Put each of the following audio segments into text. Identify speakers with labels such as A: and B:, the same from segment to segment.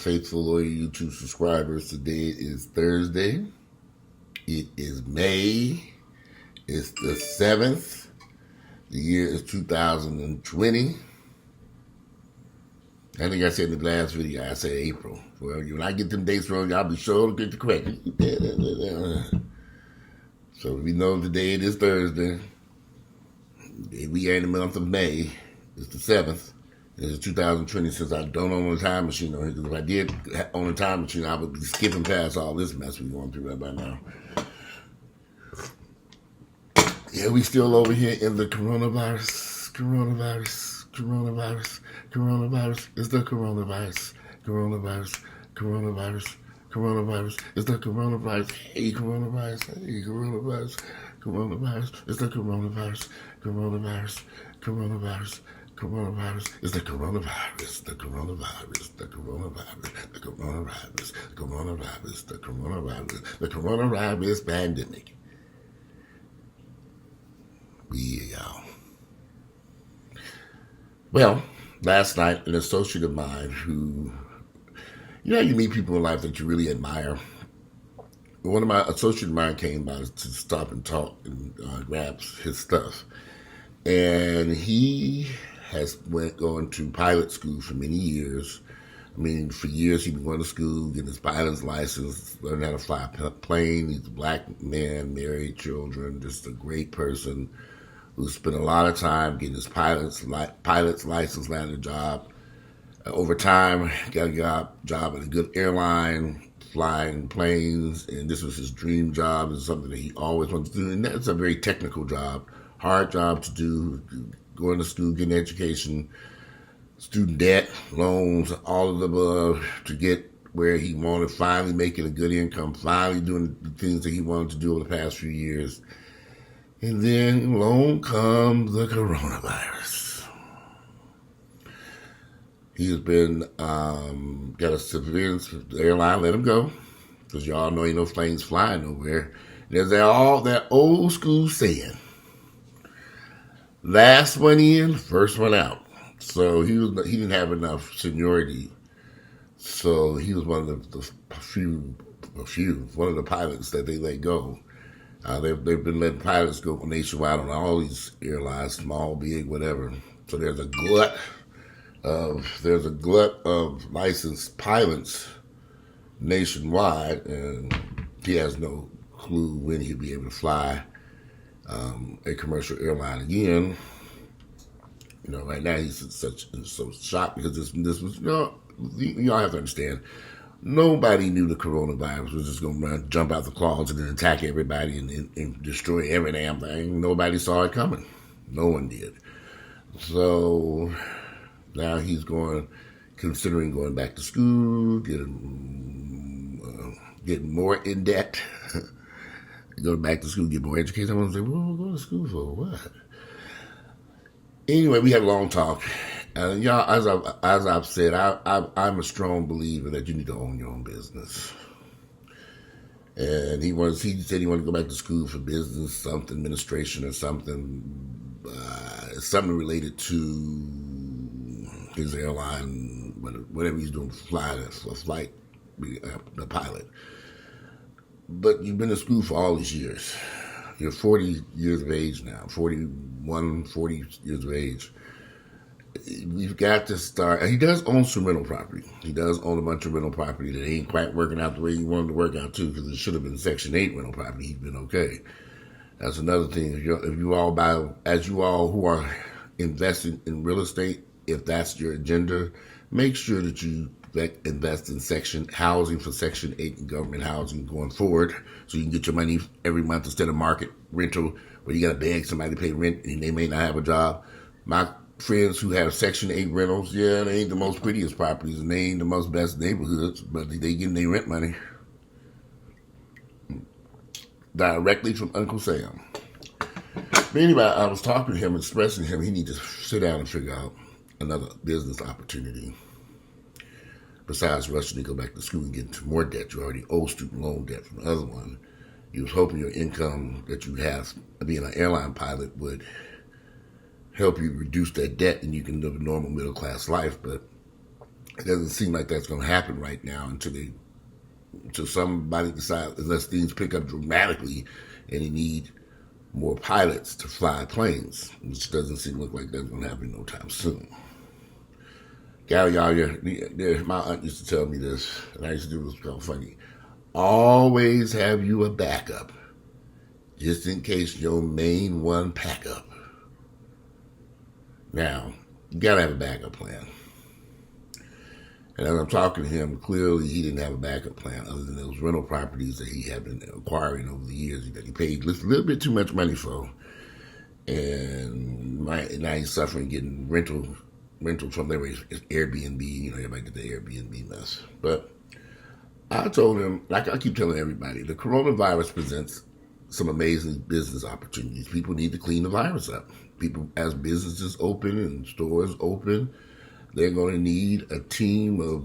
A: faithful loyal YouTube subscribers. Today is Thursday. It is May. It's the 7th. The year is 2020. I think I said in the last video, I said April. Well, when I get them dates wrong, I'll be sure to get the correct. So we know today it is Thursday. We are in the month of May. It's the 7th. It's 2020 since I don't own a time machine on here. Because if I did own a time machine, I would be skipping past all this mess we're going through right by now. Yeah, we still over here in the coronavirus. It's the coronavirus. It's the coronavirus. Hey, coronavirus. It's the coronavirus. It's the coronavirus pandemic. Yeah. Well, last night, an associate of mine who, you meet people in life that you really admire. One of my associates of mine came by to stop and talk and grab his stuff. And he has going to pilot school for many years. I mean, for years he's been going to school, getting his pilot's license, learning how to fly a plane. He's a black man, married, children, just a great person who spent a lot of time getting his pilot's license, landed a job. Over time, got a job at a good airline, flying planes, and this was his dream job. It's something that he always wanted to do, and that's a very technical job, hard job to do, going to school, getting education, student debt, loans, all of the above, to get where he wanted, finally making a good income, finally doing the things that he wanted to do over the past few years. And then along comes the coronavirus. He has been, got a severance, the airline let him go, because y'all know ain't no planes flying nowhere. There's that old school saying, last one in, first one out. So he didn't have enough seniority. So he was one of the pilots that they let go. They've been letting pilots go nationwide on all these airlines, small, big, whatever. So there's a glut of licensed pilots nationwide, and he has no clue when he'll be able to fly a commercial airline again. Right now he's so shocked because this was, y'all have to understand, nobody knew the coronavirus was just going to jump out the closet and attack everybody and destroy every damn thing. Nobody saw it coming. No one did. So now he's considering going back to school, getting more in debt, go back to school, get more education. I want to say, well, go to school for what? Anyway, we had a long talk. Y'all, as I've said, I'm a strong believer that you need to own your own business. And he said he wanted to go back to school for business, something, administration or something related to his airline, whatever he's doing, the pilot. But you've been in school for all these years. You're 40 years of age now, 40 years of age. We've got to start. He does own some rental property. He does own a bunch of rental property that ain't quite working out the way he wanted to work out, too, because it should have been Section 8 rental property. He's been okay. That's another thing. If you all who are investing in real estate, if that's your agenda, make sure that you invest in housing for Section 8 and government housing going forward, so you can get your money every month instead of market rental where you got to beg somebody to pay rent and they may not have a job. My friends who have Section 8 rentals, they ain't the most prettiest properties and they ain't the most best neighborhoods, but they getting their rent money directly from Uncle Sam. But anyway, I was talking to him, expressing to him he needs to sit down and figure out another business opportunity. Besides rushing to go back to school and get into more debt, you already owe student loan debt from the other one. You was hoping your income that you have being an airline pilot would help you reduce that debt and you can live a normal middle class life. But It doesn't seem like that's going to happen right now until somebody decides, unless things pick up dramatically and they need more pilots to fly planes, which doesn't seem like that's going to happen no time soon. Gary, my aunt used to tell me this, and I used to do this kind of funny. Always have you a backup, just in case your main one pack up. Now, you gotta have a backup plan. And as I'm talking to him, clearly he didn't have a backup plan other than those rental properties that he had been acquiring over the years that he paid a little bit too much money for. And now he's suffering getting rental from Airbnb. You know, everybody get the Airbnb mess. But I told him, like I keep telling everybody, the coronavirus presents some amazing business opportunities. People need to clean the virus up. People, as businesses open and stores open, they're going to need a team of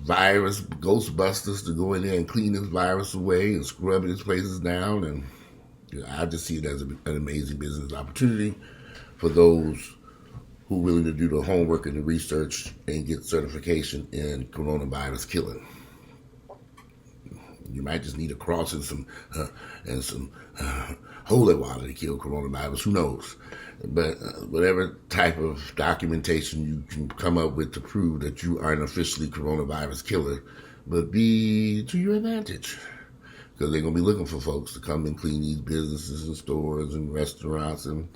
A: virus ghostbusters to go in there and clean this virus away and scrub these places down. And I just see it as an amazing business opportunity for those who are willing to do the homework and the research and get certification in coronavirus killing. You might just need a cross and some holy water to kill coronavirus. Who knows? But whatever type of documentation you can come up with to prove that you are an officially coronavirus killer, but be to your advantage. Because they're going to be looking for folks to come and clean these businesses and stores and restaurants and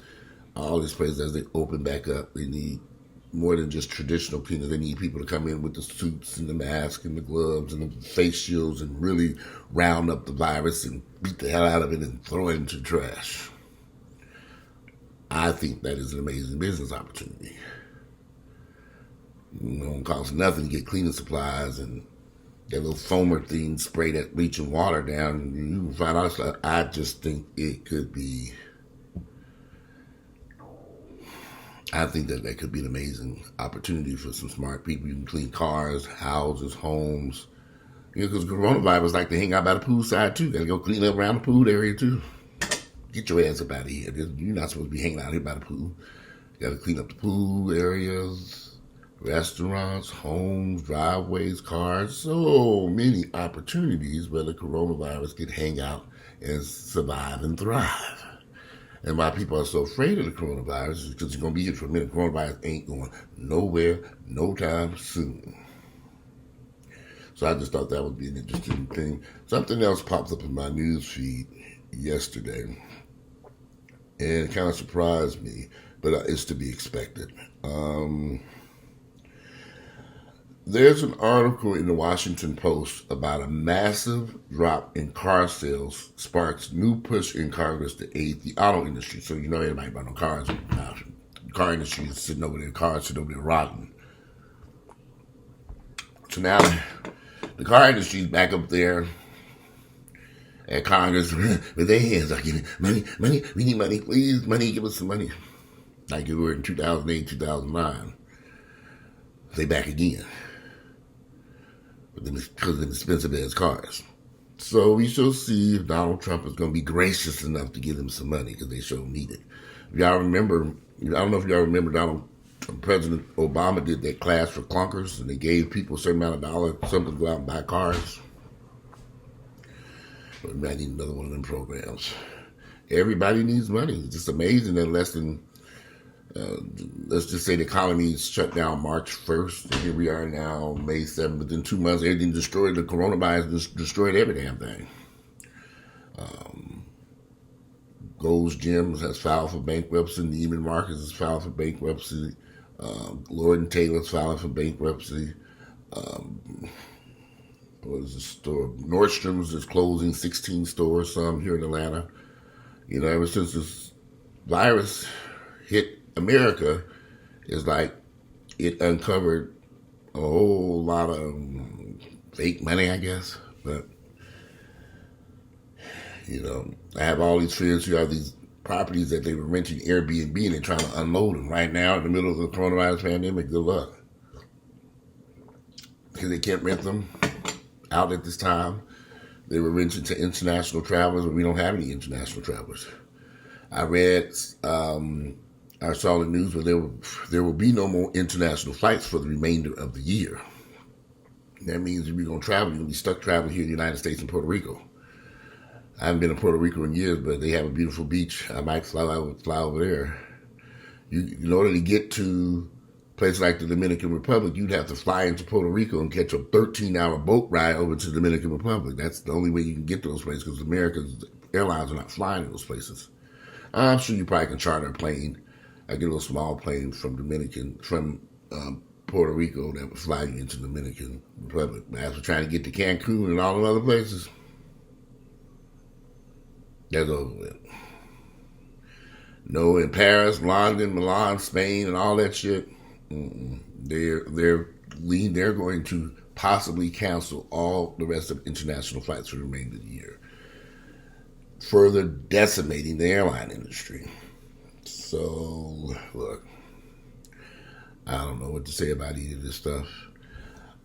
A: all these places as they open back up. They need more than just traditional cleaners. They need people to come in with the suits and the masks and the gloves and the face shields and really round up the virus and beat the hell out of it and throw it into the trash. I think that is an amazing business opportunity. It don't cost nothing to get cleaning supplies and that little foamer thing, spray that bleaching water down, and you can find out stuff. I just think it could be. I think that could be an amazing opportunity for some smart people. You can clean cars, houses, homes. You know, because coronavirus like to hang out by the poolside too. Got to go clean up around the pool area too. Get your ass up out of here. You're not supposed to be hanging out here by the pool. You got to clean up the pool areas, restaurants, homes, driveways, cars. So many opportunities where the coronavirus can hang out and survive and thrive. And why people are so afraid of the coronavirus is because it's going to be here for a minute. Coronavirus ain't going nowhere, no time soon. So I just thought that would be an interesting thing. Something else popped up in my news feed yesterday, and it kind of surprised me, but it's to be expected. There's an article in the Washington Post about a massive drop in car sales sparks new push in Congress to aid the auto industry. So you know everybody about no cars. The car industry is sitting over there, cars sitting over there rotting. So now the car industry is back up there at Congress with their hands like, money, we need money, please, money, give us some money. Like we were in 2008, 2009. They back again. Because of the expensive ass cars. So we shall see if Donald Trump is going to be gracious enough to give them some money because they sure need it. If y'all remember, I don't know if y'all remember President Obama did that class for clunkers and they gave people a certain amount of dollars, something to go out and buy cars. But we might need another one of them programs. Everybody needs money. It's just amazing that less than let's just say the economy shut down March 1st. Here we are now, May 7th. Within 2 months, everything destroyed. The coronavirus destroyed every damn thing. Gold's Gym has filed for bankruptcy. Neiman Marcus has filed for bankruptcy. Lord & Taylor's filing for bankruptcy. What is the store? Nordstrom's is closing 16 stores, some here in Atlanta. You know, ever since this virus hit America, is like it uncovered a whole lot of fake money, I guess. But, you know, I have all these friends who have these properties that they were renting Airbnb and they're trying to unload them right now in the middle of the coronavirus pandemic. Good luck. Because they can't rent them out at this time. They were renting to international travelers, but we don't have any international travelers. I saw the news where there will be no more international flights for the remainder of the year. That means if you're going to travel, you're going to be stuck traveling here in the United States and Puerto Rico. I haven't been to Puerto Rico in years, but they have a beautiful beach. I might fly over there. In order to get to places like the Dominican Republic, you'd have to fly into Puerto Rico and catch a 13-hour boat ride over to the Dominican Republic. That's the only way you can get to those places because America's airlines are not flying to those places. I'm sure you probably can charter a plane. I get a little small plane from Puerto Rico that would fly you into the Dominican Republic. But as we're trying to get to Cancun and all the other places, that's over with. No, in Paris, London, Milan, Spain, and all that shit, they're going to possibly cancel all the rest of international flights for the remainder of the year, further decimating the airline industry. So, look, I don't know what to say about any of this stuff.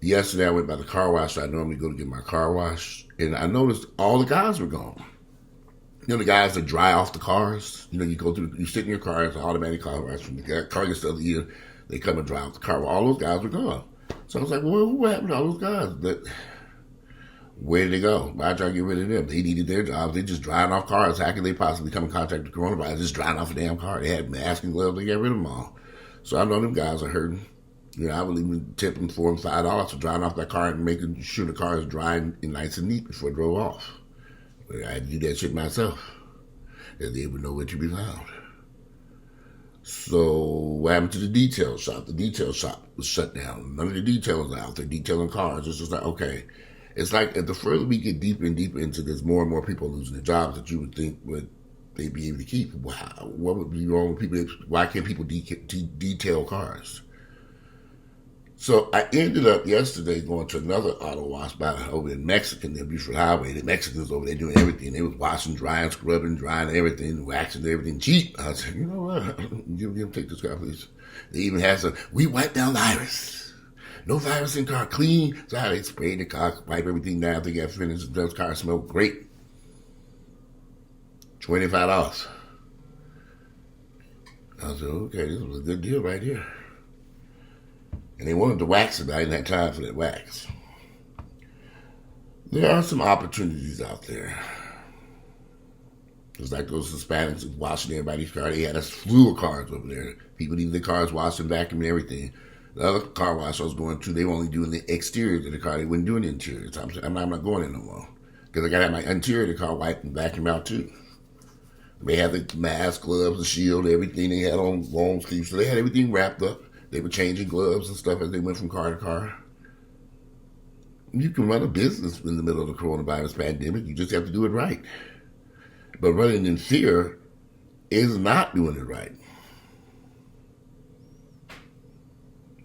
A: Yesterday, I went by the car wash. I normally go to get my car wash, and I noticed all the guys were gone. You know, the guys that dry off the cars? You know, you sit in your car, it's an automatic car wash. From the car gets the other year, they come and dry off the car. Well, all those guys were gone. So I was like, well, what happened to all those guys? But where did they go? Why try to get rid of them? They needed their jobs. They just drying off cars. How could they possibly come in contact with coronavirus? Just drying off a damn car. They had masks and gloves. They got rid of them all. So I know them guys are hurting. You know, I would even tip them $4 and $5 for drying off that car and making sure the car is dry and nice and neat before it drove off. I had to do that shit myself. And they would know where to be found. So what happened to the detail shop? The detail shop was shut down. None of the detailers are out there detailing cars. It's just like, okay. It's like the further we get deeper and deeper into this, more and more people are losing their jobs that you would think would they be able to keep. Wow, what would be wrong with people? Why can't people detail cars? So I ended up yesterday going to another auto wash by over in Mexican, the Buford Highway. The Mexicans over there doing everything. They was washing, drying, scrubbing, drying everything, waxing everything cheap. I said, you know what? Give him take this guy, please. They even had some, we wipe down the virus. No virus in car, clean. So they sprayed the car, wipe everything down. They got finished. Those cars smelled great. $25. I said, okay, this was a good deal right here. And they wanted to wax it, but I didn't have time for that wax. There are some opportunities out there. It's like those Hispanics washing everybody's car. They had a slew of cars over there. People needed their cars washed and vacuumed and everything. The other car wash I was going to, they were only doing the exterior of the car. They wouldn't do the interior. So I'm not going in no more. Because I got to have my interior of the car wiped and vacuumed out too. They had the mask, gloves, the shield, everything. They had on long sleeves. So they had everything wrapped up. They were changing gloves and stuff as they went from car to car. You can run a business in the middle of the coronavirus pandemic. You just have to do it right. But running in fear is not doing it right.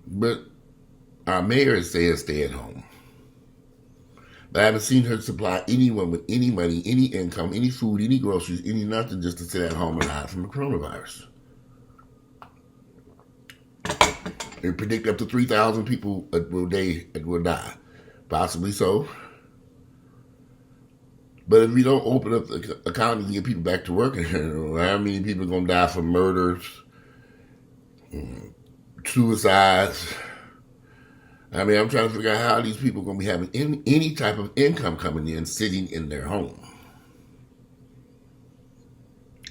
A: But our mayor says stay at home. But I haven't seen her supply anyone with any money, any income, any food, any groceries, any nothing just to sit at home and hide from the coronavirus. They predict up to 3,000 people will die. Possibly so. But if we don't open up the economy and get people back to work, how many people are going to die from murders, suicides? I mean, I'm trying to figure out how these people are going to be having any type of income coming in sitting in their home.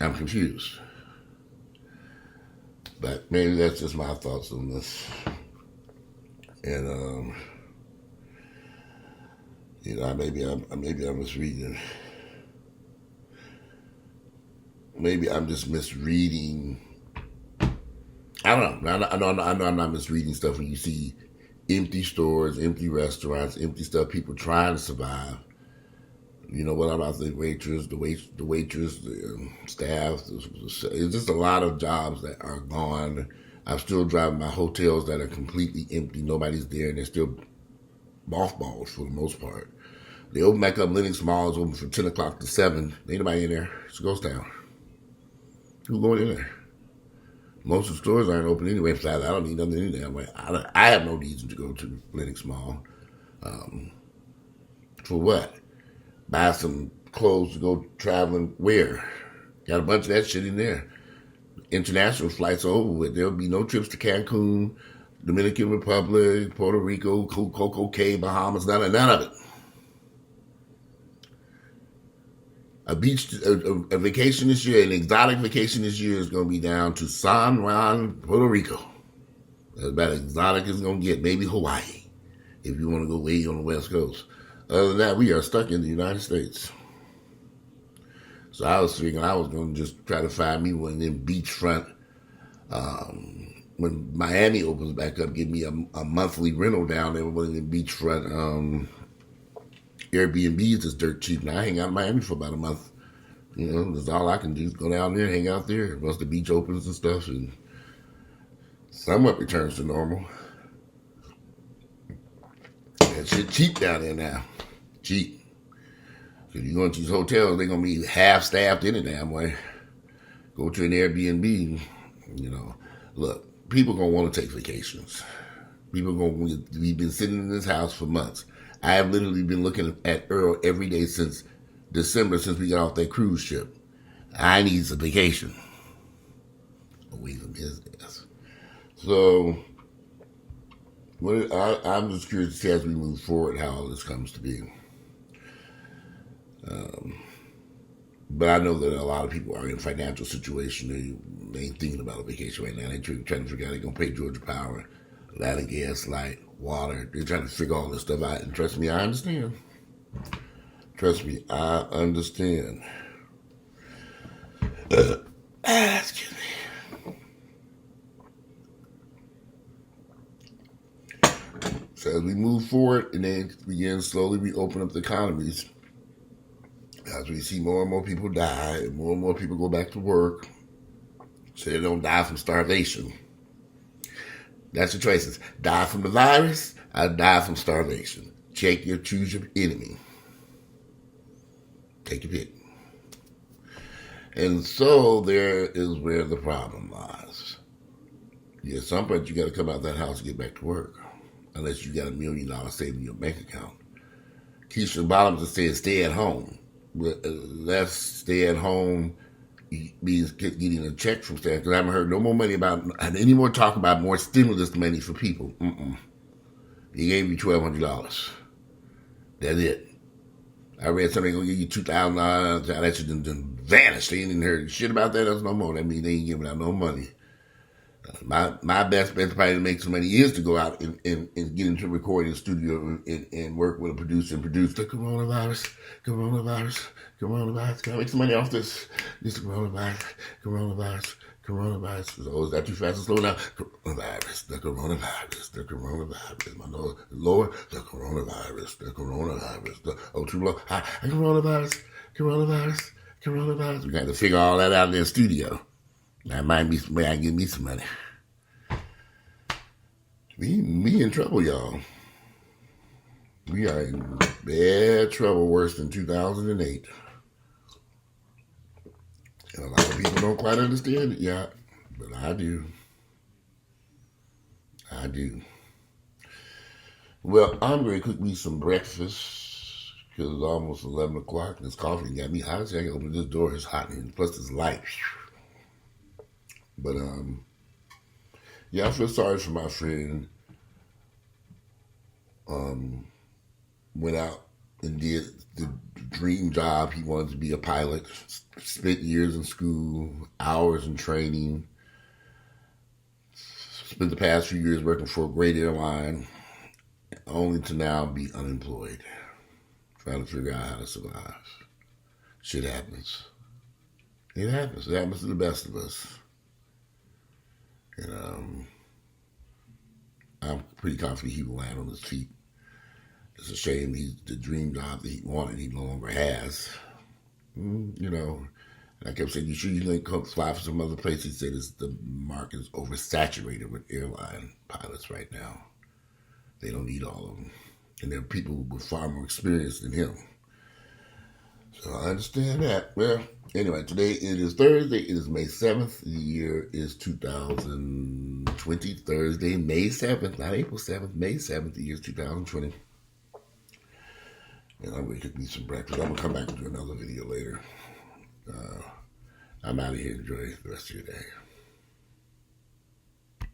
A: I'm confused. But maybe that's just my thoughts on this. And, maybe I'm misreading. Maybe I'm just misreading. I don't know. I know I'm not misreading stuff when you see empty stores, empty restaurants, empty stuff, people trying to survive. You know, what about the waitress, the staff? It's just a lot of jobs that are gone. I'm still driving by hotels that are completely empty. Nobody's there, and they're still mothballs for the most part. They open back up. Lenox Mall is open from 10 o'clock to 7. Ain't nobody in there. It's a ghost town. Who's going in there? Most of the stores aren't open anyway. Besides, I don't need nothing in there. I have no reason to go to Lenox Mall. For what? Buy some clothes to go traveling where? Got a bunch of that shit in there. International flights are over with. There'll be no trips to Cancun. Dominican Republic, Puerto Rico, Coco Cay, Bahamas, none of it. A vacation this year, an exotic vacation this year is going to be down to San Juan, Puerto Rico. That's about as exotic as it's going to get. Maybe Hawaii, if you want to go way on the West Coast. Other than that, we are stuck in the United States. So I was thinking I was going to just try to find me one of them beachfront. When Miami opens back up, give me a monthly rental down there with one of them beachfront Airbnbs is dirt cheap. Now I hang out in Miami for about a month. You know, that's all I can do is go down there, hang out there once the beach opens and stuff, and somewhat returns to normal. That shit cheap down there now. Cheap. If you go into these hotels, they're going to be half-staffed any damn way. Go to an Airbnb, you know. Look, people going to want to take vacations. People going to, we've been sitting in this house for months. I have literally been looking at Earl every day since December, since we got off that cruise ship. I need some vacation. Away from his ass. So, I'm just curious to see as we move forward how all this comes to be. But I know that a lot of people are in a financial situation. They ain't thinking about a vacation right now. They're trying to figure out they're going to pay Georgia Power, Atlanta Gas, Light, Water. They're trying to figure all this stuff out. And trust me, I understand. Trust me, I understand. Excuse me. So as we move forward and then begin slowly reopen up the economies, as we see more and more people die and more people go back to work so they don't die from starvation. That's your choices. Die from the virus, or die from starvation. Choose your enemy. Take your pick. And so there is where the problem lies. Yeah, at some point you got to come out of that house and get back to work. Unless you got $1 million saved in your bank account. Keisha Bottoms has said stay at home. Let's stay at home means getting a check from staff, because I haven't heard no more money about, any more talk about more stimulus money for people. He gave you $1,200. That's it. I read somebody gonna give you $2,000. That shit done vanished. They ain't even heard shit about that. That's no more. That means they ain't giving out no money. My best bet probably to make some money is to go out and get into a recording studio and work with a producer and produce the coronavirus. Can I make some money off this? This coronavirus. Oh, is that too fast to slow down? The coronavirus. My lower, the coronavirus. Oh, too low. Hi, coronavirus. We got to figure all that out in the studio. That might be some way I can give me some money. We in trouble, y'all. We are in bad trouble, worse than 2008. And a lot of people don't quite understand it yet, but I do. Well, I'm going to cook me some breakfast because it's almost 11 o'clock and this coffee got me hot. So I can open this door. It's hot and plus it's light. But, yeah, I feel sorry for my friend. Went out and did the dream job. He wanted to be a pilot. Spent years in school, hours in training. Spent the past few years working for a great airline, only to now be unemployed. Trying to figure out how to survive. Shit happens. It happens. It happens to the best of us. And I'm pretty confident he will land on his feet. It's a shame the dream job that he wanted, he no longer has. You know, and I kept saying, you sure you ain't come fly for some other place? He said the market is oversaturated with airline pilots right now. They don't need all of them. And there are people with far more experience than him. So I understand that. Well, anyway, today it is Thursday. It is May 7th. The year is 2020. Thursday, May 7th. Not April 7th. May 7th. The year is 2020. And I'm going to cook me some breakfast. I'm going to come back and do another video later. I'm out of here. Enjoy the rest of your day.